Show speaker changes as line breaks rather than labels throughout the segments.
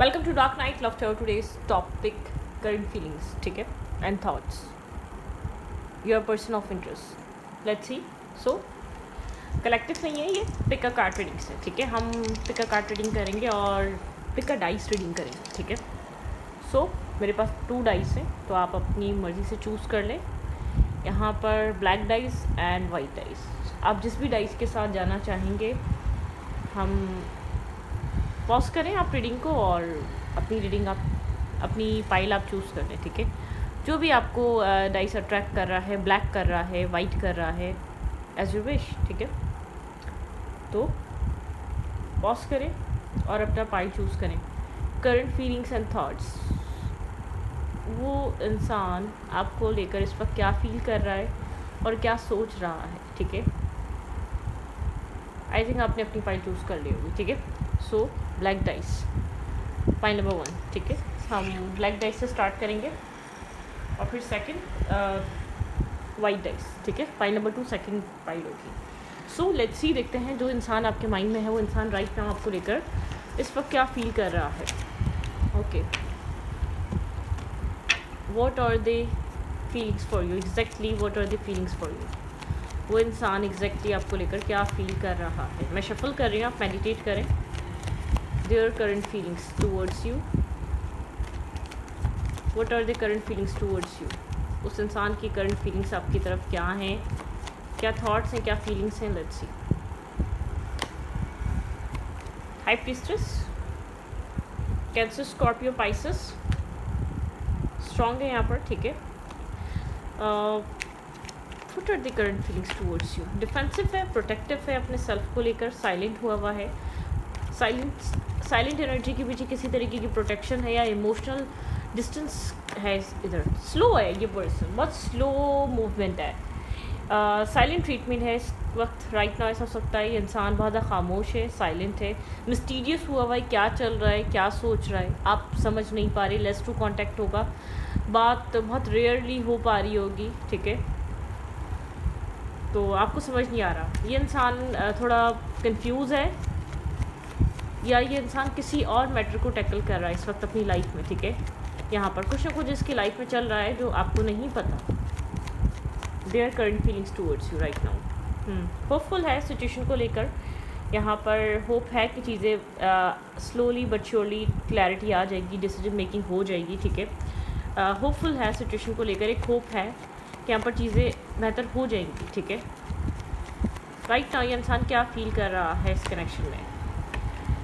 Welcome to dark night laughter. Today's topic current feelings, ठीक है, and thoughts. Your person of interest. Let's see. So collective नहीं है ये, pick a card reading से, ठीक है. हम पिक अ कार्ड रीडिंग करेंगे और पिक अ डाइस रीडिंग करेंगे, ठीक है. सो मेरे पास 2 डाइस हैं, तो आप अपनी मर्ज़ी से चूज़ कर लें. यहाँ पर black dice and white dice. आप जिस भी डाइस के साथ जाना चाहेंगे, हम पॉज करें आप रीडिंग को और अपनी रीडिंग आप अपनी पाइल आप चूज़ कर लें, ठीक है. जो भी आपको डाइस अट्रैक्ट कर रहा है, ब्लैक कर रहा है, वाइट कर रहा है, एज यू विश, ठीक है. तो पॉज करें और अपना पाइल चूज़ करें. Current feelings and thoughts. वो इंसान आपको लेकर इस वक्त क्या फील कर रहा है और क्या सोच रहा है, ठीक है. आई थिंक आपने अपनी फाइल चूज़ कर ली होगी, ठीक है. So black dice, file number 1, ठीक है. हम ब्लैक डाइस से स्टार्ट करेंगे और फिर सेकंड वाइट डाइस, ठीक है. फाइल नंबर 2 सेकंड फाइल होगी. सो लेट्स सी, देखते हैं जो इंसान आपके माइंड में है वो इंसान राइट नाउ आपको लेकर इस वक्त क्या फील कर रहा है. Okay, what are the feelings for you exactly. What are the feelings for you. वो इंसान एग्जैक्टली आपको लेकर क्या फील कर रहा है. मैं शफल कर रही हूँ, आप मेडिटेट करें. Their current feelings towards you. What are the current feelings towards you. उस इंसान की करंट फीलिंग्स आपकी तरफ क्या हैं, क्या थॉट्स हैं, क्या फीलिंग्स हैं. Let's see. High priestess, Cancer, Scorpio, Pisces. Strong है यहाँ पर, ठीक है. What are the current feelings towards you. Defensive है, प्रोटेक्टिव है, अपने सेल्फ को लेकर साइलेंट हुआ है. साइलेंट एनर्जी के पीछे किसी तरीके की प्रोटेक्शन है या इमोशनल डिस्टेंस है. इधर स्लो है ये पर्सन, बहुत स्लो मूवमेंट है. साइलेंट ट्रीटमेंट है इस वक्त राइट नाउ. ऐसा हो सकता है ये इंसान बहुत ज़्यादा खामोश है, साइलेंट है, मिस्टीरियस हुआ हुआ है. क्या चल रहा है, क्या सोच रहा है, आप समझ नहीं पा रहे. लेस टू कॉन्टैक्ट होगा, बात बहुत रेयरली हो पा रही होगी, ठीक है. तो आपको समझ नहीं आ रहा. ये इंसान थोड़ा कंफ्यूज है या ये इंसान किसी और मैटर को टैकल कर रहा है इस वक्त अपनी लाइफ में, ठीक है. यहाँ पर कुछ ना कुछ इसकी लाइफ में चल रहा है जो आपको नहीं पता. There current feelings towards you right now. Hopeful है सिचुएशन को लेकर. यहाँ पर होप है कि चीज़ें स्लोली बट श्योरली क्लैरिटी आ जाएगी, डिसीजन मेकिंग हो जाएगी, ठीक है. होपफुल है सिचुएशन को लेकर. एक होप है कि यहाँ पर चीज़ें बेहतर हो जाएंगी, ठीक है. राइट नाउ ये इंसान क्या फील कर रहा है इस कनेक्शन में.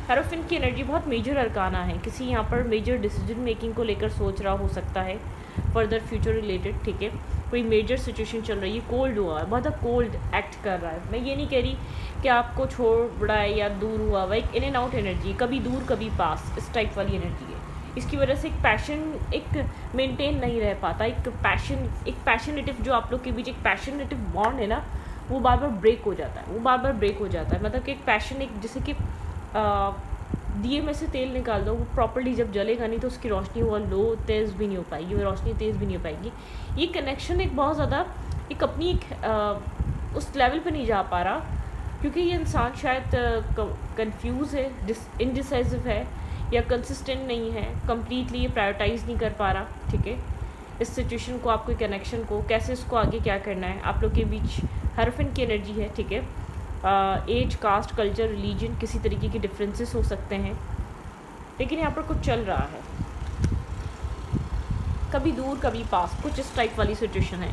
हेरोफिन की एनर्जी बहुत मेजर अरकाना है. किसी यहाँ पर मेजर डिसीजन मेकिंग को लेकर सोच रहा हो सकता है, फर्दर फ्यूचर रिलेटेड, ठीक है. कोई मेजर सिचुएशन चल रही है. कोल्ड हुआ है, बहुत कोल्ड एक्ट कर रहा है. मैं ये नहीं कह रही कि आपको छोड़ रहा है या दूर हुआ हुआ. एक इन एंड आउट एनर्जी, कभी दूर कभी पास, इस टाइप वाली एनर्जी है. इसकी वजह से एक पैशन एक मेंटेन नहीं रह पाता. एक पैशनेटिव जो आप लोग के बीच एक पैशनेटिव बॉन्ड है ना, वो बार बार ब्रेक हो जाता है. मतलब कि एक पैशन, एक जैसे कि दिए में से तेल निकाल दो, वो प्रॉपर्ली जब जलेगा नहीं तो उसकी रोशनी वो लो तेज़ भी नहीं हो पाएगी, वो रोशनी तेज़ भी नहीं हो पाएगी. ये कनेक्शन एक बहुत ज़्यादा एक अपनी उस लेवल पे नहीं जा पा रहा क्योंकि ये इंसान शायद कंफ्यूज है, इनडिसाइसिव है या कंसिस्टेंट नहीं है. कम्प्लीटली ये प्रायोरिटाइज़ नहीं कर पा रहा, ठीक है. इस सिचुएशन को, आपको कनेक्शन को कैसे, इसको आगे क्या करना है. आप लोग के बीच हरफिन की एनर्जी है, ठीक है. एज, कास्ट, कल्चर, रिलीजन, किसी तरीके के डिफरेंसेस हो सकते हैं, लेकिन यहाँ पर कुछ चल रहा है. कभी दूर कभी पास, कुछ इस टाइप वाली सिचुएशन है.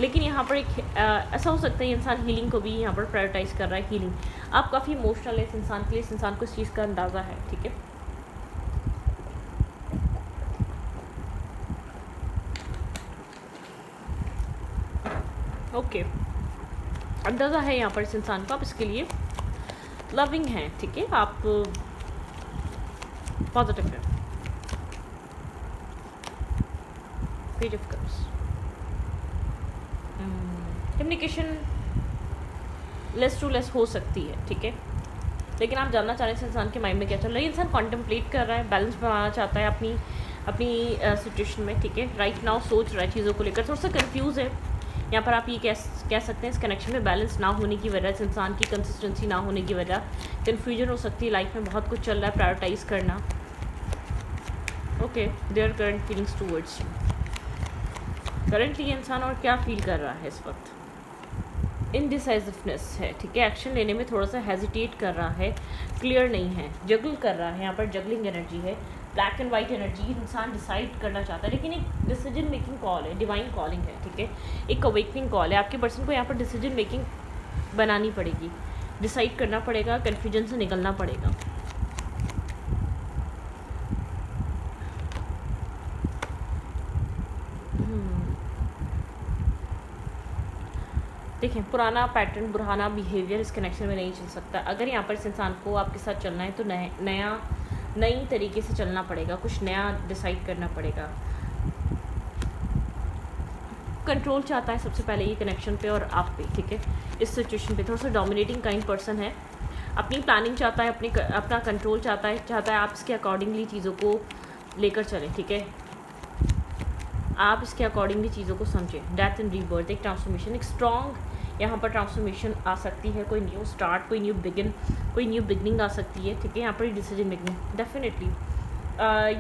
लेकिन यहाँ पर एक ऐसा हो सकता है इंसान हीलिंग को भी यहाँ पर प्रायोरिटाइज़ कर रहा है. हीलिंग, आप काफ़ी इमोशनल है इस इंसान के लिए. इस इंसान को इस चीज़ का अंदाज़ा है, ठीक है. ओके, अंदाज़ा है यहाँ पर इस इंसान को. आप इसके लिए लविंग हैं, ठीक है. आप पॉजिटिव हैं. Page of cups. Communication less to less हो सकती है, ठीक है. लेकिन आप जानना चाह रहे हैं इस इंसान के माइंड में क्या चल रहा है. ये इंसान कॉन्टेम्पलेट कर रहा है, बैलेंस बनाना चाहता है अपनी सिचुएशन में, ठीक है. राइट नाउ सोच रहा है चीज़ों को लेकर, थोड़ा सा कन्फ्यूज़ है. यहाँ पर आप ये कह सकते हैं इस कनेक्शन में बैलेंस ना होने की वजह, इस इंसान की कंसिस्टेंसी ना होने की वजह कन्फ्यूजन हो सकती है. लाइफ में बहुत कुछ चल रहा है, प्रायोरिटाइज़ करना. Okay, there current feelings towards you. Currently ये इंसान और क्या फील कर रहा है इस वक्त? इनडिसाइसिवनेस है, ठीक है, एक्शन लेने में थोड़ा सा हेजिटेट कर रहा है, क्लियर नहीं है, जगल कर रहा है, यहाँ पर जगलिंग एनर्जी है, ब्लैक एंड वाइट एनर्जी। इंसान डिसाइड करना चाहता है लेकिन एक डिसीजन मेकिंग कॉल है, डिवाइन कॉलिंग है, ठीक है, एक अवेकनिंग कॉल है। आपके पर्सन को यहाँ पर डिसीजन मेकिंग बनानी पड़ेगी, डिसाइड करना पड़ेगा, कन्फ्यूजन से निकलना पड़ेगा। देखें, पुराना पैटर्न, पुराना बिहेवियर इस कनेक्शन में नहीं चल सकता। अगर यहाँ पर इस इंसान को आपके साथ चलना है तो नई तरीके से चलना पड़ेगा, कुछ नया डिसाइड करना पड़ेगा। कंट्रोल चाहता है सबसे पहले ये कनेक्शन पे और आप पे, ठीक है, इस सिचुएशन पे। थोड़ा सा डोमिनेटिंग काइंड पर्सन है, अपनी प्लानिंग चाहता है, अपना कंट्रोल चाहता है आप इसके अकॉर्डिंगली चीज़ों को लेकर चलें, ठीक है, आप इसके अकॉर्डिंगली चीज़ों को समझें। डेथ एंड रीबर्थ, एक ट्रांसफॉर्मेशन, एक स्ट्रॉन्ग यहाँ पर ट्रांसफॉर्मेशन आ सकती है, कोई न्यू स्टार्ट, कोई न्यू बिगनिंग आ सकती है, ठीक है, यहाँ पर डिसीजन मेकिंग डेफिनेटली।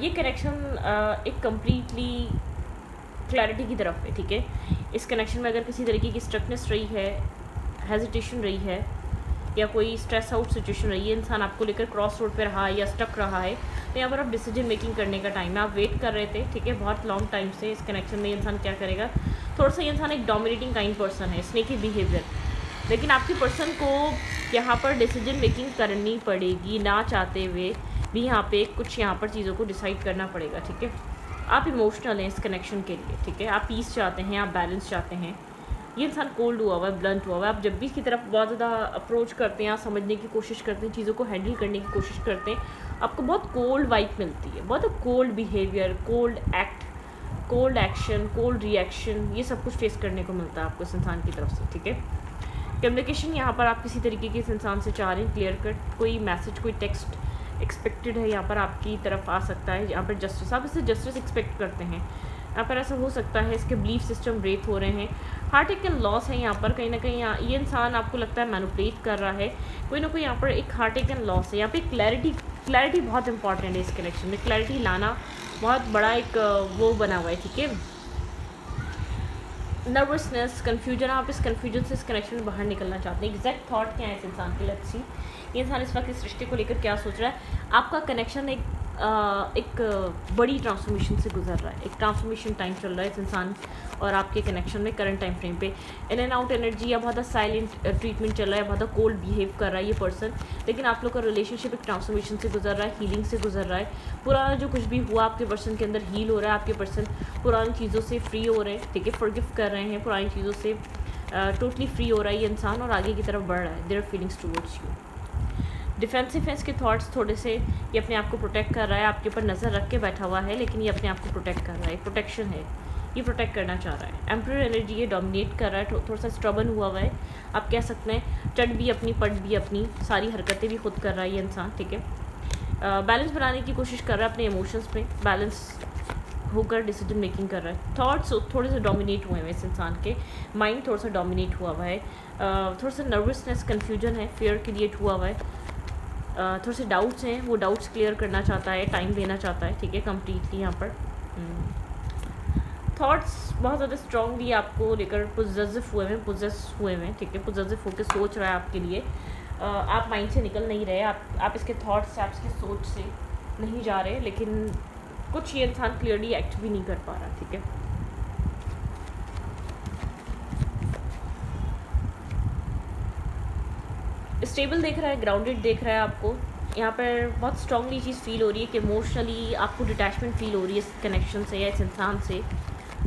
ये कनेक्शन एक कम्प्लीटली क्लैरिटी की तरफ है, ठीक है। इस कनेक्शन में अगर किसी तरीके की स्ट्रकनेस रही है, हेजिटेशन रही है, या कोई स्ट्रेस आउट सिचुएशन रही है, इंसान आपको लेकर क्रॉस रोड पे रहा है या स्टक रहा है, तो यहाँ पर आप डिसीजन मेकिंग करने का टाइम है। आप वेट कर रहे थे, ठीक है, बहुत लॉन्ग टाइम से। इस कनेक्शन में इंसान क्या करेगा, थोड़ा सा ये इंसान एक डोमिनेटिंग काइंड पर्सन है, स्नेकी बिहेवियर, लेकिन आपके पर्सन को यहाँ पर डिसीजन मेकिंग करनी पड़ेगी, ना चाहते हुए भी यहाँ पे कुछ यहाँ पर चीज़ों को डिसाइड करना पड़ेगा, ठीक है। आप इमोशनल हैं इस कनेक्शन के लिए, ठीक है, आप पीस चाहते हैं, आप बैलेंस चाहते हैं। ये इंसान कोल्ड हुआ हुआ है, ब्लंट हुआ हुआ है। आप जब भी इसकी तरफ बहुत ज़्यादा अप्रोच करते हैं, आप समझने की कोशिश करते हैं, चीज़ों को हैंडल करने की कोशिश करते हैं, आपको बहुत कोल्ड वाइब मिलती है, बहुत cold behaviour, cold act, cold action, cold reaction, ये सब कुछ फेस करने को मिलता है आपको इस इंसान की तरफ से, ठीक है। कम्युनिकेशन यहाँ पर आप किसी तरीके के इस इंसान से चाह रहे हैं, क्लियर कट कोई मैसेज, कोई टेक्स्ट एक्सपेक्टेड है, यहाँ पर आपकी तरफ आ सकता है। यहाँ पर जस्टिस, आप इससे जस्टिस एक्सपेक्ट करते हैं। यहाँ पर ऐसा हो सकता है इसके बिलीफ सिस्टम ब्रेक हो रहे हैं, हार्ट अटैक एंड लॉस है यहाँ पर, कहीं ना कहीं ये इंसान आपको लगता है मैनिपुलेट कर रहा है, कोई ना कोई यहाँ पर एक हार्ट अटैक एंड लॉस है। यहाँ पे क्लैरिटी बहुत इंपॉर्टेंट है इस कनेक्शन में, क्लैरिटी लाना बहुत बड़ा एक वो बना हुआ है, ठीक है। नर्वसनेस, कन्फ्यूजन, आप इस कन्फ्यूजन से इस कनेक्शन में बाहर निकलना चाहते हैं। एग्जैक्ट थॉट क्या है इस इंसान के, लेट्स सी, ये इंसान इस वक्त इस रिश्ते को लेकर क्या सोच रहा है। आपका कनेक्शन एक बड़ी ट्रांसफॉर्मेशन से गुजर रहा है, एक ट्रांसफॉर्मेशन टाइम चल रहा है इस इंसान और आपके कनेक्शन में करंट टाइम फ्रेम पे। इन एंड आउट एनर्जी या बहुत साइलेंट ट्रीटमेंट चल रहा है, बहुत कोल्ड बिहेव कर रहा है ये पर्सन, लेकिन आप लोग का रिलेशनशिप एक ट्रांसफॉर्मेशन से गुजर रहा है, हीलिंग से गुजर रहा है। पुराना जो कुछ भी हुआ आपके पर्सन के अंदर हील हो रहा है, आपके पर्सन पुरानी चीज़ों से फ्री हो रहे हैं, ठीक है, फॉरगिव कर रहे हैं, पुरानी चीज़ों से टोटली फ्री हो रहा है ये इंसान और आगे की तरफ बढ़ रहा है। Their feelings towards you. Defensive है इसके थॉट्स थोड़े से, ये अपने आप को प्रोटेक्ट कर रहा है, आपके ऊपर नज़र रख के बैठा हुआ है, लेकिन ये अपने आप को प्रोटेक्ट कर रहा है, प्रोटेक्शन है, ये प्रोटेक्ट करना चाह रहा है। एम्परर एनर्जी ये डोमिनेट कर रहा है, थोड़ा सा स्ट्रबन हुआ हुआ है, आप कह सकते हैं, चट भी अपनी, पट भी अपनी, सारी हरकतें भी खुद कर रहा है ये इंसान, ठीक है। बैलेंस बनाने की कोशिश कर रहा है अपने इमोशंस पे, बैलेंस होकर डिसीजन मेकिंग कर रहा है। थॉट्स थोड़े से डोमिनेट हुए हैं इस इंसान के, माइंड थोड़ा सा डोमिनेट हुआ हुआ है, थोड़ा सा नर्वसनेस, कन्फ्यूजन है, फियर क्रिएट हुआ हुआ है, थोड़े से डाउट्स हैं, वो डाउट्स क्लियर करना चाहता है, टाइम लेना चाहता है, ठीक है, कम्प्लीटली यहाँ पर। थॉट्स बहुत ज़्यादा स्ट्रॉन्गली आपको लेकर पोजेसिव हुए हैं, ठीक है, पोजेसिव होकर सोच रहा है आपके लिए। आप माइंड से निकल नहीं रहे, आप इसके थॉट्स से, आप इसके सोच से नहीं जा रहे, लेकिन कुछ ये इंसान क्लियरली एक्ट भी नहीं कर पा रहा, ठीक है। स्टेबल देख रहा है, ग्राउंडेड देख रहा है आपको, यहाँ पर बहुत स्ट्रांगली चीज़ फील हो रही है कि इमोशनली आपको डिटैचमेंट फील हो रही है इस कनेक्शन से या इस इंसान से।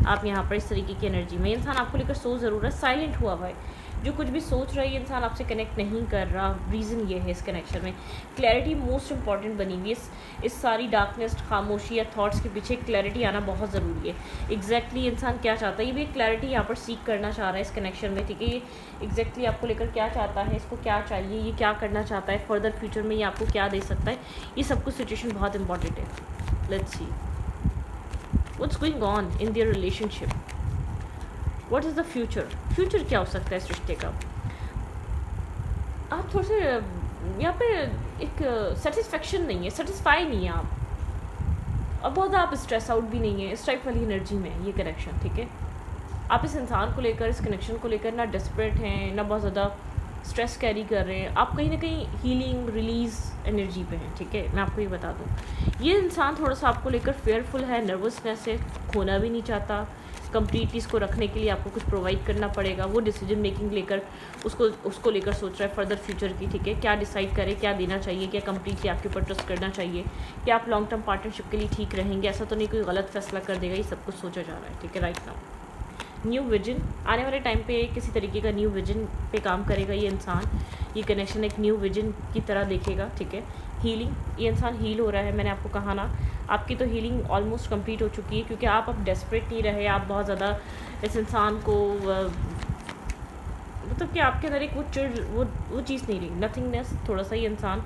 आप यहाँ पर इस तरीके की एनर्जी में, इंसान आपको लेकर सोच ज़रूर है, साइलेंट हुआ हुआ है, जो कुछ भी सोच रहा है ये इंसान आपसे कनेक्ट नहीं कर रहा। रीज़न ये है इस कनेक्शन में क्लैरिटी मोस्ट इंपॉर्टेंट बनी हुई है। इस सारी डार्कनेस, खामोशी या थॉट्स के पीछे क्लैरिटी आना बहुत ज़रूरी है। एग्जैक्टली इंसान क्या चाहता है, ये भी एक क्लैरिटी यहाँ पर सीख करना चाह रहा है इस कनेक्शन में, ठीक है। ये एग्जैक्टली आपको लेकर क्या चाहता है, इसको क्या चाहिए, ये क्या करना चाहता है फर्दर फ्यूचर में, ये आपको क्या दे सकता है, ये सब कुछ सिचुएशन बहुत इंपॉर्टेंट है। Let's see what's going on in their relationship, what is the future क्या हो सकता है इस रिश्ते का। आप थोड़े से यहाँ पे एक सेटिस्फेक्शन नहीं है, सेटिस्फाई नहीं है आप, और बहुत ज़्यादा आप स्ट्रेस आउट भी नहीं है, इस टाइप वाली एनर्जी में है ये कनेक्शन, ठीक है। आप इस इंसान को लेकर, इस कनेक्शन को लेकर ना डेस्परेट हैं, ना बहुत ज़्यादा स्ट्रेस कैरी कर रहे हैं, आप कहीं ना कहीं हीलिंग रिलीज़ एनर्जी पे हैं, ठीक है। मैं आपको ये बता दूँ, ये इंसान थोड़ा सा आपको लेकर फेयरफुल है, नर्वसनेस है, खोना भी नहीं चाहता। कंप्लीटली इसको रखने के लिए आपको कुछ प्रोवाइड करना पड़ेगा। वो डिसीजन मेकिंग लेकर उसको लेकर सोच रहा है फर्दर फ्यूचर की, ठीक है। क्या डिसाइड करे, क्या देना चाहिए, क्या कंप्लीटली आपके ऊपर ट्रस्ट करना चाहिए, क्या आप लॉन्ग टर्म पार्टनरशिप के लिए ठीक रहेंगे, ऐसा तो नहीं कोई गलत फैसला कर देगा, ये सब कुछ सोचा जा रहा है, ठीक है। राइट नाउ न्यू विजन, आने वाले टाइम पे किसी तरीके का न्यू विजन पे काम करेगा ये इंसान। ये कनेक्शन एक न्यू विजन की तरह देखेगा, ठीक है। हीलिंग, ये इंसान हील हो रहा है, मैंने आपको कहा ना, आपकी तो हीलिंग ऑलमोस्ट कंप्लीट हो चुकी है, क्योंकि आप अब डेस्परेट नहीं रहे, आप बहुत ज़्यादा इस इंसान को मतलब कि आपके अंदर एक वो चीज़ नहीं रही, नथिंगनेस। थोड़ा सा ये इंसान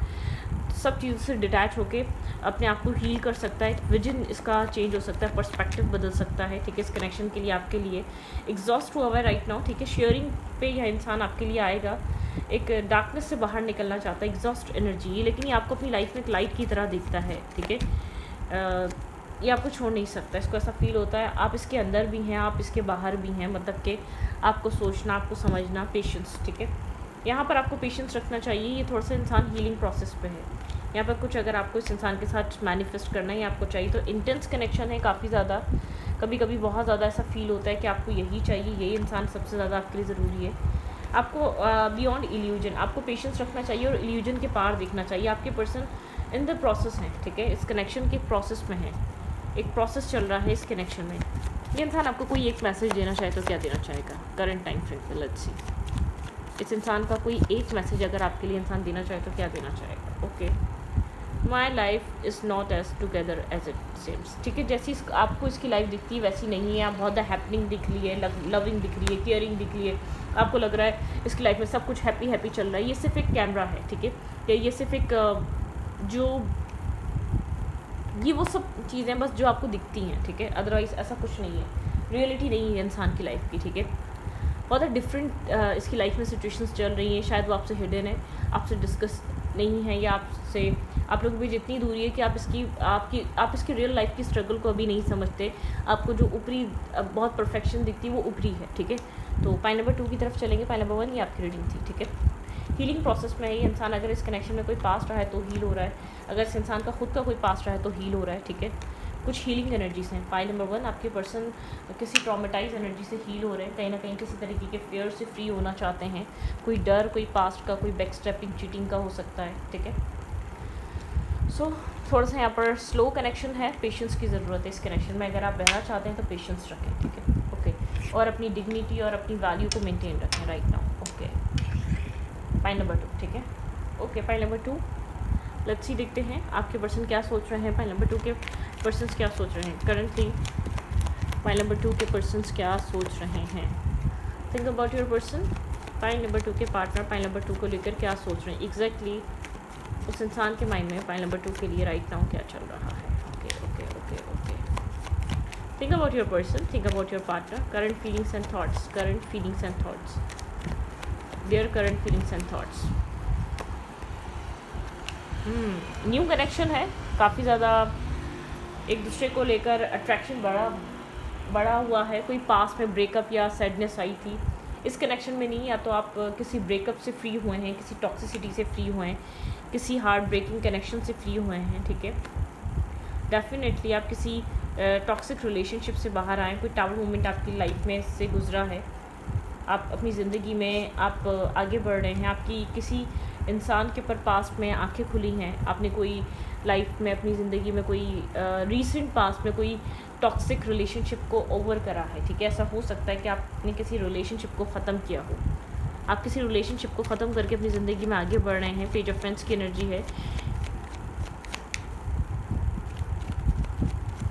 सब चीज़ों से डिटैच होके अपने आप को हील कर सकता है, विजन इसका चेंज हो सकता है, पर्सपेक्टिव बदल सकता है, ठीक है। इस कनेक्शन के लिए आपके लिए एग्जॉस्ट हुआ हुआ है राइट नाउ, ठीक है। शेयरिंग पे यह इंसान आपके लिए आएगा, एक डार्कनेस से बाहर निकलना चाहता है, एग्जॉस्ट एनर्जी, लेकिन ये आपको अपनी लाइफ में एक लाइट की तरह दिखता है, ठीक है। ये आपको छोड़ नहीं सकता, इसको ऐसा फील होता है आप इसके अंदर भी हैं, आप इसके बाहर भी हैं, मतलब कि आपको सोचना, आपको समझना, पेशेंस, ठीक है। यहाँ पर आपको पेशेंस रखना चाहिए, ये थोड़ा सा इंसान हीलिंग प्रोसेस पे है। यहाँ पर कुछ अगर आपको इस इंसान के साथ मैनिफेस्ट करना है, आपको चाहिए तो इंटेंस कनेक्शन है काफ़ी ज़्यादा, कभी कभी बहुत ज़्यादा ऐसा फील होता है कि आपको यही चाहिए, यही इंसान सबसे ज़्यादा आपके लिए ज़रूरी है। आपको बियॉन्ड इल्यूजन, आपको पेशेंस रखना चाहिए और इल्यूजन के पार देखना चाहिए। आपके पर्सन इन द प्रोसेस है, ठीक है, इस कनेक्शन के प्रोसेस में है, एक प्रोसेस चल रहा है इस कनेक्शन में। ये इंसान आपको कोई एक मैसेज देना चाहे तो क्या देना चाहेगा करंट टाइम फ्रेम पे, लेट्स सी। इस इंसान का कोई एक मैसेज अगर आपके लिए इंसान देना चाहे तो क्या देना चाहेगा। Okay, my life is not as together as it seems, ठीक है। जैसी आपको इसकी लाइफ दिखती है वैसी नहीं है, आप बहुत ज़्यादा हैपनिंग दिख रही है, लविंग दिख रही है, केयरिंग दिख रही है, आपको लग रहा है इसकी लाइफ में सब कुछ हैप्पी हैप्पी चल रहा है। ये सिर्फ एक कैमरा है, ठीक है, ये सिर्फ एक ये वो सब चीज़ें बस जो आपको दिखती हैं, ठीक है। अदरवाइज़ ऐसा कुछ नहीं है, रियलिटी नहीं है इंसान की लाइफ की, ठीक है। बहुत डिफरेंट इसकी लाइफ में सिचुएशंस चल रही हैं, शायद वो आपसे हिडन है, आपसे डिस्कस नहीं है, या आपसे आप लोगों के बीच इतनी दूरी है कि आप इसकी रियल लाइफ की स्ट्रगल को अभी नहीं समझते। आपको जो ऊपरी बहुत परफेक्शन दिखती है वो ऊपरी है, ठीक है। तो पाइल नंबर 2 की तरफ चलेंगे। पाइल नंबर 1 ये आपकी रीडिंग थी, ठीक है। हीलिंग प्रोसेस में है ये इंसान, अगर इस कनेक्शन में कोई पास्ट रहा है तो हील हो रहा है, अगर इस इंसान का खुद का कोई पास्ट रहा है तो हील हो रहा है, ठीक है। कुछ हीलिंग एनर्जीज हैं। पाइल नंबर 1 आपके पर्सन किसी ट्रॉमेटाइज एनर्जी से हील हो रहे हैं, कहीं ना कहीं किसी तरीके के फेयर से फ्री होना चाहते हैं, कोई डर, कोई पास्ट का, कोई बैक स्टेपिंग, चीटिंग का हो सकता है, ठीक है। सो थोड़ा सा यहाँ पर स्लो कनेक्शन है, पेशेंस की ज़रूरत है इस कनेक्शन में। अगर आप बहना चाहते हैं तो पेशेंस रखें, ठीक है। ओके, और अपनी डिग्निटी और अपनी वैल्यू को मेंटेन रखें right now. Okay, pile number 2, ठीक है। Okay, pile number 2 let's see, देखते हैं आपके पर्सन क्या सोच रहे हैं। पाइल नंबर 2 के पर्सन्स क्या सोच रहे हैं करंटली। पाइल नंबर 2 के पर्सन्स क्या सोच रहे हैं। Think about your person. Pile number 2 के पार्टनर पाइल नंबर 2 को लेकर क्या सोच रहे हैं एग्जैक्टली उस इंसान के माइंड में पाइल नंबर 2 के लिए राइट नाउ क्या चल रहा है। Okay okay okay okay, think about your person, think about your partner, current feelings and thoughts, current feelings and thoughts, there current feelings and thoughts. New connection है, काफ़ी ज़्यादा एक दूसरे को लेकर अट्रैक्शन बड़ा हुआ है। कोई पास में ब्रेकअप या सैडनेस आई थी, इस कनेक्शन में नहीं, या तो आप किसी ब्रेकअप से फ्री हुए हैं, किसी टॉक्सिसिटी से फ्री हुए हैं, किसी हार्ट ब्रेकिंग कनेक्शन से फ्री हुए हैं, ठीक है। डेफिनेटली आप किसी टॉक्सिक रिलेशनशिप से बाहर आए, कोई टावर मोमेंट आपकी लाइफ में से गुजरा है, आप अपनी ज़िंदगी में आप आगे बढ़ रहे हैं, आपकी किसी इंसान के ऊपर पास्ट में आंखें खुली हैं, आपने कोई लाइफ में अपनी ज़िंदगी में कोई रीसेंट पास्ट में कोई टॉक्सिक रिलेशनशिप को ओवर करा है, ठीक है। ऐसा हो सकता है कि आपने किसी रिलेशनशिप को ख़त्म किया हो, आप किसी रिलेशनशिप को ख़त्म करके अपनी ज़िंदगी में आगे बढ़ रहे हैं। पेज ऑफ फ्रेंड्स की एनर्जी है,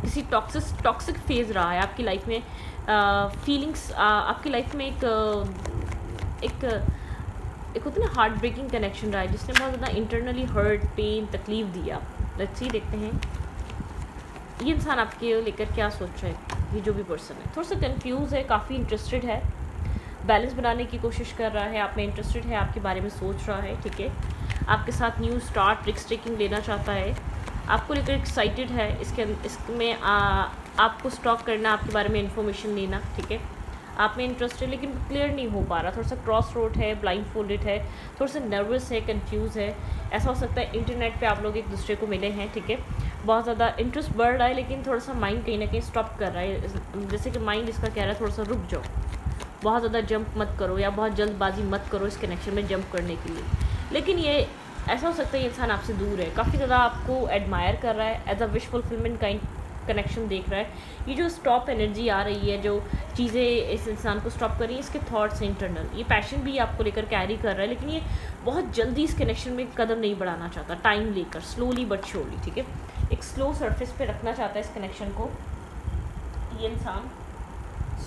किसी टॉक्सिक फेज़ रहा है आपकी लाइफ में, फीलिंग्स आपकी लाइफ में एक होता है ना हार्ट ब्रेकिंग कनेक्शन रहा है, जिसने बहुत ज़्यादा इंटरनली हर्ट, पेन, तकलीफ दिया। लेट्स सी, देखते हैं ये इंसान आपके लेकर क्या सोच रहा है। ये जो भी पर्सन है थोड़ा सा कंफ्यूज है, काफ़ी इंटरेस्टेड है, बैलेंस बनाने की कोशिश कर रहा है, आप में इंटरेस्टेड है, आपके बारे में सोच रहा है, ठीक है। आपके साथ न्यू स्टार्ट, रिस्क टेकिंग लेना चाहता है, आपको लेकर एक्साइटेड है, इसमें आपको स्टॉक करना, आपके बारे में इन्फॉर्मेशन लेना, ठीक है। आप में इंटरेस्ट है लेकिन क्लियर नहीं हो पा रहा, थोड़ा सा क्रॉस रोड है, ब्लाइंड फोल्डेड है, थोड़ा सा नर्वस है, कंफ्यूज है। ऐसा हो सकता है इंटरनेट पे आप लोग एक दूसरे को मिले हैं, ठीक है। बहुत ज़्यादा इंटरेस्ट बढ़ रहा है लेकिन थोड़ा सा माइंड कहीं ना कहीं स्टॉप कर रहा है, जैसे कि माइंड इसका कह रहा है थोड़ा सा रुक जाओ, बहुत ज़्यादा जंप मत करो या बहुत जल्दबाजी मत करो इस कनेक्शन में जंप करने के लिए। लेकिन ये ऐसा हो सकता है ये इंसान आपसे दूर है, काफ़ी ज़्यादा आपको एडमायर कर रहा है, as a wish fulfilment kind connection देख रहा है। ये जो स्टॉप एनर्जी आ रही है, जो चीज़ें इस इंसान को स्टॉप कर रही है, इसके थॉट्स हैं इंटरनल, ये पैशन भी आपको लेकर कैरी कर रहा है, लेकिन ये बहुत जल्दी इस कनेक्शन में कदम नहीं बढ़ाना चाहता, टाइम लेकर, स्लोली बट श्योरली, ठीक है। एक स्लो सरफेस पे रखना चाहता है इस कनेक्शन को, ये इंसान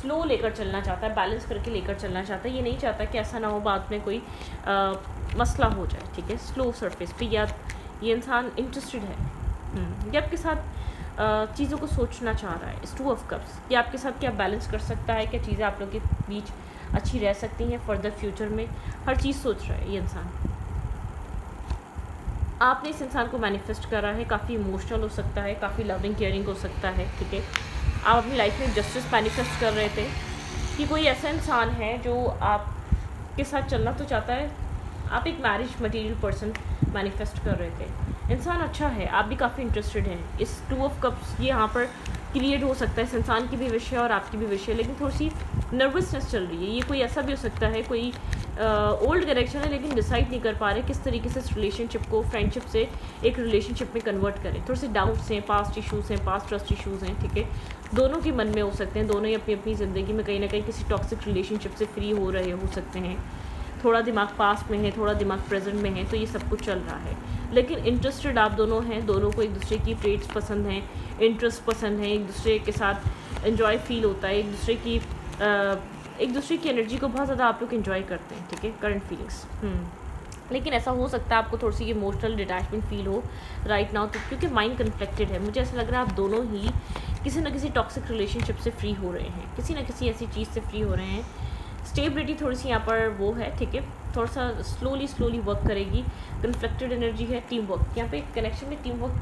स्लो लेकर चलना चाहता है, बैलेंस करके लेकर चलना चाहता है। ये नहीं चाहता कि ऐसा ना हो बाद में कोई मसला हो जाए, ठीक है। स्लो सरफेस पे या ये इंसान इंटरेस्टेड है, ये आपके साथ चीज़ों को सोचना चाह रहा है। इस 2 ऑफ कप्स, ये आपके साथ क्या बैलेंस कर सकता है, क्या चीज़ें आप लोग के बीच अच्छी रह सकती हैं फर्दर फ्यूचर में, हर चीज़ सोच रहा है ये इंसान। आपने इस इंसान को मैनिफेस्ट करा है, काफ़ी इमोशनल हो सकता है, काफ़ी लविंग केयरिंग हो सकता है, ठीक है। आप अपनी लाइफ में जस्टिस मैनिफेस्ट कर रहे थे कि कोई ऐसा इंसान है जो आपके साथ चलना तो चाहता है। आप एक मैरिज मटेरियल पर्सन मैनिफेस्ट कर रहे थे, इंसान अच्छा है, आप भी काफ़ी इंटरेस्टेड हैं। इस 2 ऑफ कप्स ये यहाँ पर क्रिएट हो सकता है, इस इंसान की भी विश है और आपकी भी विश है, लेकिन थोड़ी सी नर्वसनेस चल रही है। ये कोई ऐसा भी हो सकता है, कोई ओल्ड कनेक्शन है लेकिन डिसाइड नहीं कर पा रहे किस तरीके से इस रिलेशनशिप को फ्रेंडशिप से एक रिलेशनशिप में कन्वर्ट करें। थोड़े से डाउट्स हैं, पास्ट इशूज़ हैं, पास्ट ट्रस्ट इशूज़ हैं, ठीक है। दोनों के मन में हो सकते हैं, दोनों ही अपनी अपनी ज़िंदगी में कहीं ना कहीं किसी टॉक्सिक रिलेशनशिप से फ्री हो रहे हो सकते हैं। थोड़ा दिमाग पास्ट में है, थोड़ा दिमाग प्रेजेंट में है, तो ये सब कुछ चल रहा है। लेकिन इंटरेस्टेड आप दोनों हैं, दोनों को एक दूसरे की ट्रेड्स पसंद हैं, इंटरेस्ट पसंद है, एक दूसरे के साथ एंजॉय फील होता है, एक दूसरे की एनर्जी को बहुत ज़्यादा आप लोग एंजॉय करते हैं, ठीक है। करंट फीलिंग्स, लेकिन ऐसा हो सकता है आपको थोड़ी सी इमोशनल डिटैचमेंट फील हो राइट नाउ, तो क्योंकि माइंड कन्फ्लिक्टेड है। मुझे ऐसा लग रहा है आप दोनों ही किसी न किसी टॉक्सिक रिलेशनशिप से फ्री हो रहे हैं, किसी न किसी ऐसी चीज़ से फ्री हो रहे हैं। स्टेबिलिटी थोड़ी सी यहाँ पर वो है, ठीक है। थोड़ा सा स्लोली वर्क करेगी, कन्फ्लिक्टेड एनर्जी है, टीम वर्क, यहाँ पे कनेक्शन में टीम वर्क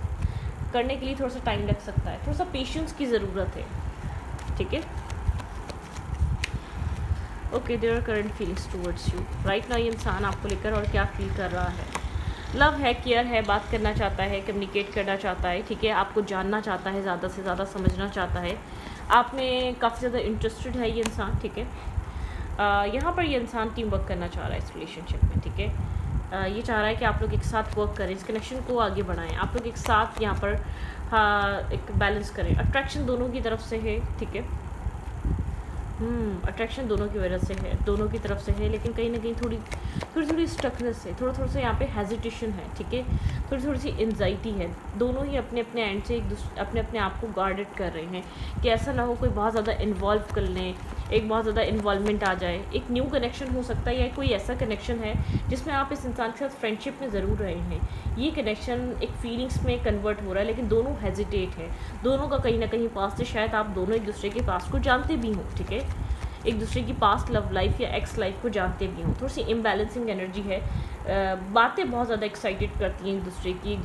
करने के लिए थोड़ा सा टाइम लग सकता है, थोड़ा सा पेशेंस की ज़रूरत है, ठीक है। Okay, there are current feelings towards you right now. ये इंसान आपको लेकर और क्या फील कर रहा है, लव है, केयर है, बात करना चाहता है, कम्युनिकेट करना चाहता है, ठीक है। आपको जानना चाहता है, ज़्यादा से ज़्यादा समझना चाहता है, आप में काफ़ी ज़्यादा इंटरेस्टेड है ये इंसान, ठीक है। यहाँ पर ये इंसान टीम वर्क करना चाह रहा है इस रिलेशनशिप में, ठीक है। ये चाह रहा है कि आप लोग एक साथ वर्क करें, इस कनेक्शन को आगे बढ़ाएं, आप लोग एक साथ यहाँ पर एक बैलेंस करें। अट्रैक्शन दोनों की तरफ से है, ठीक है। अट्रैक्शन दोनों की वजह से है, दोनों की तरफ से है, लेकिन कहीं ना कहीं थोड़ी स्टकनेस है, थोड़ा सा यहाँ पे हेजिटेशन है, ठीक है। थोड़ी सी एंजाइटी है, दोनों ही अपने अपने एंड से अपने आप को गार्डेड कर रहे हैं कि ऐसा ना हो कोई बहुत ज़्यादा इन्वॉल्व कर लें, एक बहुत ज़्यादा इन्वॉल्वमेंट आ जाए। एक न्यू कनेक्शन हो सकता है या कोई ऐसा कनेक्शन है जिसमें आप इस इंसान के साथ फ्रेंडशिप में ज़रूर रहे हैं, ये कनेक्शन एक फीलिंग्स में कन्वर्ट हो रहा है, लेकिन दोनों हेजिटेट है, दोनों का कहीं ना कहीं पास्ट है, शायद आप दोनों एक दूसरे के पास्ट को जानते भी हों, ठीक है। एक दूसरे की पास्ट लव लाइफ या एक्स लाइफ को जानते भी हों, थोड़ी सी इम्बैलेंसिंग एनर्जी है। बातें बहुत ज़्यादा एक्साइटेड करती हैं एक दूसरे की, एक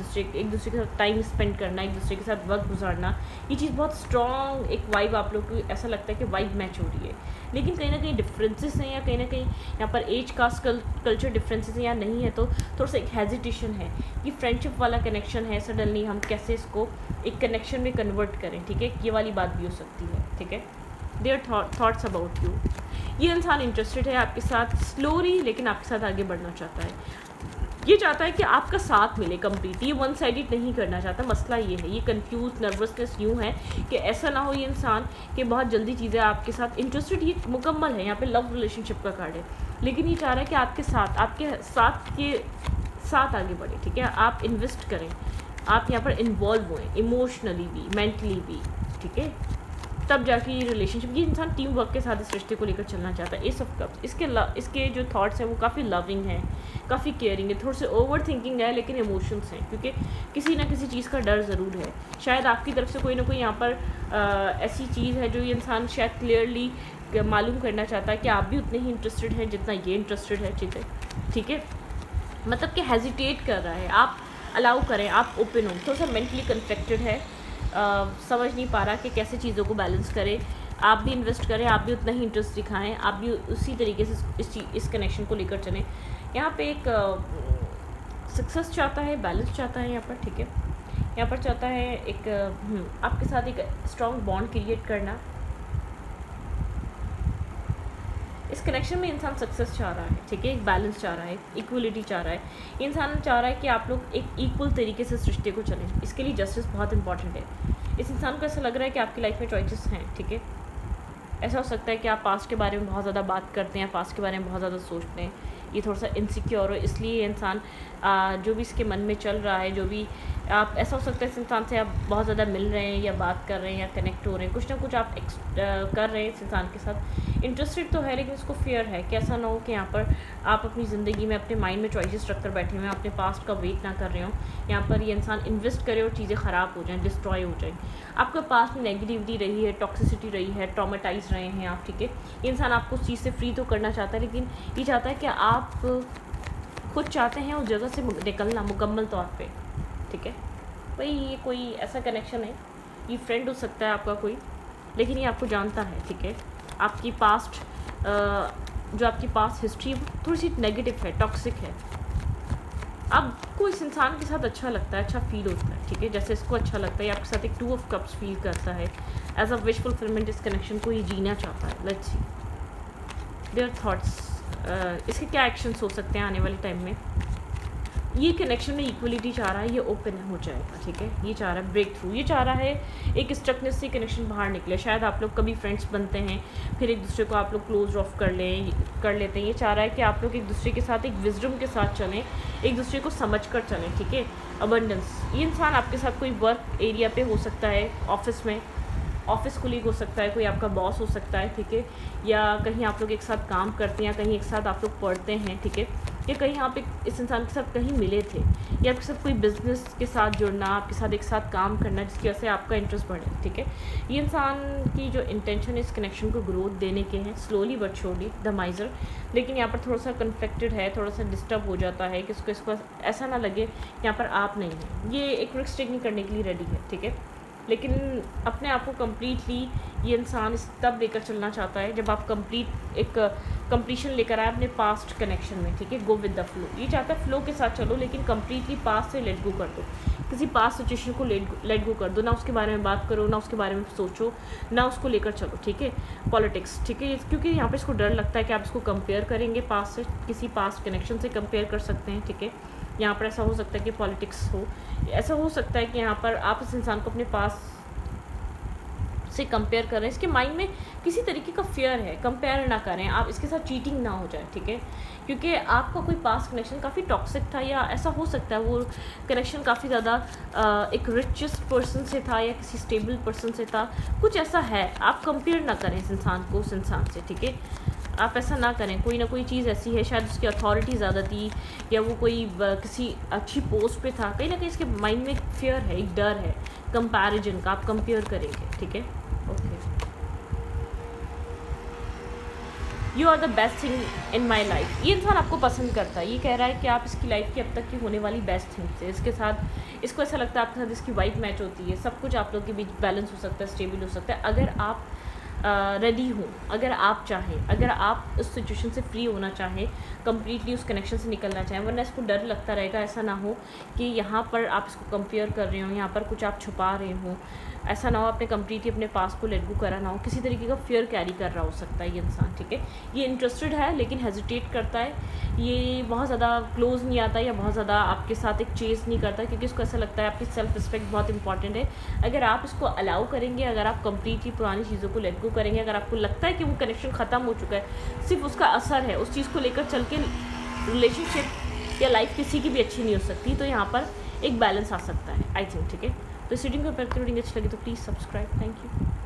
दूसरे के साथ टाइम स्पेंड करना, एक दूसरे के साथ वक्त गुजारना, ये चीज़ बहुत स्ट्रॉन्ग एक वाइब आप लोग को ऐसा लगता है कि वाइब मैच हो रही है। लेकिन कहीं ना कहीं डिफरेंसेस हैं या कहीं ना कहीं यहाँ पर एज कास्ट कल्चर डिफरेंसेस हैं या नहीं है, तो थोड़ा सा एक हेजिटेशन है कि फ्रेंडशिप वाला कनेक्शन है, सडनली हम कैसे इसको एक कनेक्शन में कन्वर्ट करें, ठीक है। ये वाली बात भी हो सकती है, ठीक है। देयर थॉट्स अबाउट यू, ये इंसान इंटरेस्टेड है आपके साथ स्लोली, लेकिन आपके साथ आगे बढ़ना चाहता है। ये चाहता है कि आपका साथ मिले कंप्लीट, ये वन साइडेड नहीं करना चाहता। मसला ये है, ये कंफ्यूज नर्वसनेस यूँ है कि ऐसा ना हो ये इंसान कि बहुत जल्दी चीज़ें आपके साथ इंटरेस्टेड, ये मुकम्मल है, यहाँ पे लव रिलेशनशिप का कार्ड है, लेकिन ये चाह रहा है कि आपके साथ आगे बढ़े, ठीक है। आप इन्वेस्ट करें, आप यहाँ पर इन्वॉल्व हुए इमोशनली भी, मेंटली भी, ठीक है, तब जाके ये रिलेशनशिप, ये इंसान टीम वर्क के साथ इस रिश्ते को लेकर चलना चाहता है। एस ऑफ कप्स, इसके जो थॉट्स हैं वो काफ़ी लविंग हैं, काफ़ी केयरिंग है, थोड़े से ओवर थिंकिंग है, लेकिन इमोशंस हैं, क्योंकि किसी ना किसी चीज़ का डर ज़रूर है। शायद आपकी तरफ से कोई ना कोई यहाँ पर ऐसी चीज़ है जो ये इंसान शायद क्लियरली मालूम करना चाहता है कि आप भी उतने ही इंटरेस्टेड हैं जितना ये इंटरेस्टेड है, ठीक है। मतलब कि हेजिटेट कर रहा है, आप अलाउ करें, आप ओपन हो, थोड़ा सा मेंटली कन्फ्लिक्टेड है, समझ नहीं पा रहा कि कैसे चीज़ों को बैलेंस करें। आप भी इन्वेस्ट करें, आप भी उतना ही इंटरेस्ट दिखाएं, आप भी उसी तरीके से इस कनेक्शन को लेकर चलें। यहाँ पे एक सक्सेस चाहता है, बैलेंस चाहता है यहाँ पर, ठीक है। यहाँ पर चाहता है एक आपके साथ एक स्ट्रॉन्ग बॉन्ड क्रिएट करना। इस कनेक्शन में इंसान सक्सेस चाह रहा है, ठीक है, एक बैलेंस चाह रहा है, इक्वलिटी चाह रहा है। इंसान चाह रहा है कि आप लोग एक इक्वल तरीके से सृष्टि को चलें। इसके लिए जस्टिस बहुत इंपॉर्टेंट है। इस इंसान को ऐसा लग रहा है कि आपकी लाइफ में चॉइसेस हैं, ठीक है। ऐसा हो सकता है कि आप पास्ट के बारे में बहुत ज़्यादा बात करते हैं, पास्ट के बारे में बहुत ज़्यादा सोचते हैं, ये थोड़ा सा इनसिक्योर हो, इसलिए इंसान जो भी इसके मन में चल रहा है, जो भी आप, ऐसा हो सकता है इस इंसान से आप बहुत ज़्यादा मिल रहे हैं या बात कर रहे हैं या कनेक्ट हो रहे हैं, कुछ ना कुछ आप कर रहे हैं इस इंसान के साथ। इंटरेस्टेड तो है लेकिन उसको फियर है कि ऐसा ना हो कि यहाँ पर आप अपनी ज़िंदगी में अपने माइंड में चॉइसेस रख कर बैठे हुए हैं, अपने पास्ट का वेट ना कर रहे हो, यहाँ पर ये इंसान इन्वेस्ट करे और चीज़ें ख़राब हो जाएँ, डिस्ट्रॉय हो जाएँ। आपका पास्ट में नेगेटिविटी रही है, टॉक्सिसिटी रही है, ट्रॉमेटाइज रहे हैं आप, ठीक है। ये इंसान आपको उस चीज़ से फ्री तो करना चाहता है, लेकिन ये चाहता है कि आप खुद चाहते हैं उस जगह से निकलना मुकम्मल तौर पे, ठीक है। भाई ये कोई ऐसा कनेक्शन है, ये फ्रेंड हो सकता है आपका कोई, लेकिन ये आपको जानता है, ठीक है। आपकी पास्ट जो आपकी पास्ट हिस्ट्री थोड़ी सी नेगेटिव है, टॉक्सिक है। आपको इस इंसान के साथ अच्छा लगता है, अच्छा फील होता है, ठीक है, जैसे इसको अच्छा लगता है, आपके साथ एक 2 ऑफ कप्स फील करता है। एज अ विश फुलफिलमेंट इस कनेक्शन को ये जीना चाहता है। लेट्स सी देयर थॉट्स, इसके क्या एक्शंस हो सकते हैं आने वाले टाइम में। ये कनेक्शन में इक्वलिटी चाह रहा है, ये ओपन हो जाएगा, ठीक है। ये चाह रहा है ब्रेक थ्रू, ये चाह रहा है एक स्ट्रकनेस से कनेक्शन बाहर निकले। शायद आप लोग कभी फ्रेंड्स बनते हैं, फिर एक दूसरे को आप लोग क्लोज ऑफ कर लेते हैं। ये चाह रहा है कि आप लोग एक दूसरे के साथ एक विजडम के साथ चलें, एक दूसरे को समझ कर चलें, ठीक है। अबंडेंस, ये इंसान आपके साथ कोई वर्क एरिया पे हो सकता है, ऑफिस में, ऑफिस कोलीग हो सकता है, कोई आपका बॉस हो सकता है, ठीक है, या कहीं आप लोग एक साथ काम करते हैं, या कहीं एक साथ आप लोग पढ़ते हैं, ठीक है, या कहीं आप इस इंसान के साथ कहीं मिले थे, या आपके साथ कोई बिजनेस के साथ जुड़ना, आपके साथ एक साथ काम करना जिसकी वजह से आपका इंटरेस्ट बढ़े, ठीक है। ये इंसान की जो इंटेंशन है इस कनेक्शन को ग्रोथ देने के हैं, स्लोली बट श्योरली, द माइजर। लेकिन यहाँ पर थोड़ा सा कन्फ्लिक्टेड है, थोड़ा सा डिस्टर्ब हो जाता है कि इसको ऐसा ना लगे यहाँ पर आप नहीं हैं। ये एक रिस्क टेकिंग करने के लिए रेडी है, ठीक है, लेकिन अपने आप को कम्प्लीटली ये इंसान इस तब लेकर चलना चाहता है जब आप कंप्लीशन लेकर आए अपने पास्ट कनेक्शन में, ठीक है। गो विद द फ्लो, ये चाहता है फ्लो के साथ चलो, लेकिन कम्प्लीटली पास्ट से लेट गो कर दो, किसी पास्ट सिचुएशन को लेट गो कर दो, ना उसके बारे में बात करो, ना उसके बारे में सोचो, ना उसको लेकर चलो, ठीक है। पॉलिटिक्स, ठीक है, क्योंकि यहाँ पे इसको डर लगता है कि आप इसको कंपेयर करेंगे पास्ट से, किसी पास्ट कनेक्शन से कंपेयर कर सकते हैं, ठीक है। यहाँ पर ऐसा हो सकता है कि पॉलिटिक्स हो, ऐसा हो सकता है कि यहाँ पर आप इस इंसान को अपने पास से कंपेयर कर रहे हैं, इसके माइंड में किसी तरीके का फियर है, कंपेयर ना करें, आप इसके साथ चीटिंग ना हो जाए, ठीक है, क्योंकि आपका कोई पास्ट कनेक्शन काफ़ी टॉक्सिक था, या ऐसा हो सकता है वो कनेक्शन काफ़ी ज़्यादा एक रिचेस्ट पर्सन से था या किसी स्टेबल पर्सन से था, कुछ ऐसा है। आप कंपेयर ना करें इस इंसान को उस इंसान से, ठीक है, आप ऐसा ना करें। कोई ना कोई चीज़ ऐसी है, शायद उसकी अथॉरिटी ज़्यादा थी, या वो कोई किसी अच्छी पोस्ट पे था, कहीं ना कहीं इसके माइंड में एक फियर है, एक डर है कंपैरिजन का, आप कंपेयर करेंगे, ठीक है। Okay, you are the best thing in my life, ये इंसान आपको पसंद करता है, ये कह रहा है कि आप इसकी लाइफ की अब तक की होने वाली बेस्ट थिंग थे, इसके साथ इसको ऐसा लगता है आपके साथ इसकी वाइब मैच होती है, सब कुछ आप लोग के बीच बैलेंस हो सकता है, स्टेबल हो सकता है, अगर आप रेडी हो, अगर आप चाहें, अगर आप उस सिचुएशन से फ्री होना चाहें, कम्प्लीटली उस कनेक्शन से निकलना चाहें, वरना इसको डर लगता रहेगा। ऐसा ना हो कि यहाँ पर आप इसको कंपेयर कर रहे हो, यहाँ पर कुछ आप छुपा रहे हो, ऐसा ना हो आपने कम्प्लीटली अपने पास को लेट गो करा ना हो, किसी तरीके का फियर कैरी कर रहा हो सकता है ये इंसान, ठीक है। ये इंटरेस्टेड है लेकिन हेजिटेट करता है, ये बहुत ज़्यादा क्लोज नहीं आता या बहुत ज़्यादा आपके साथ एक चेज़ नहीं करता, क्योंकि इसको ऐसा लगता है आपकी सेल्फ रिस्पेक्ट बहुत इंपॉर्टेंट है। अगर आप इसको अलाउ करेंगे, अगर आप कम्प्लीटली पुरानी चीज़ों को लेट गो करेंगे, अगर आपको लगता है कि वो कनेक्शन ख़त्म हो चुका है, सिर्फ उसका असर है, उस चीज़ को लेकर चल के रिलेशनशिप या लाइफ किसी की भी अच्छी नहीं हो सकती, तो यहाँ पर एक बैलेंस आ सकता है, आई थिंक, ठीक है। तो इस रीडिंग को रीडिंग अच्छी लगी तो प्लीज़ सब्सक्राइब, थैंक यू।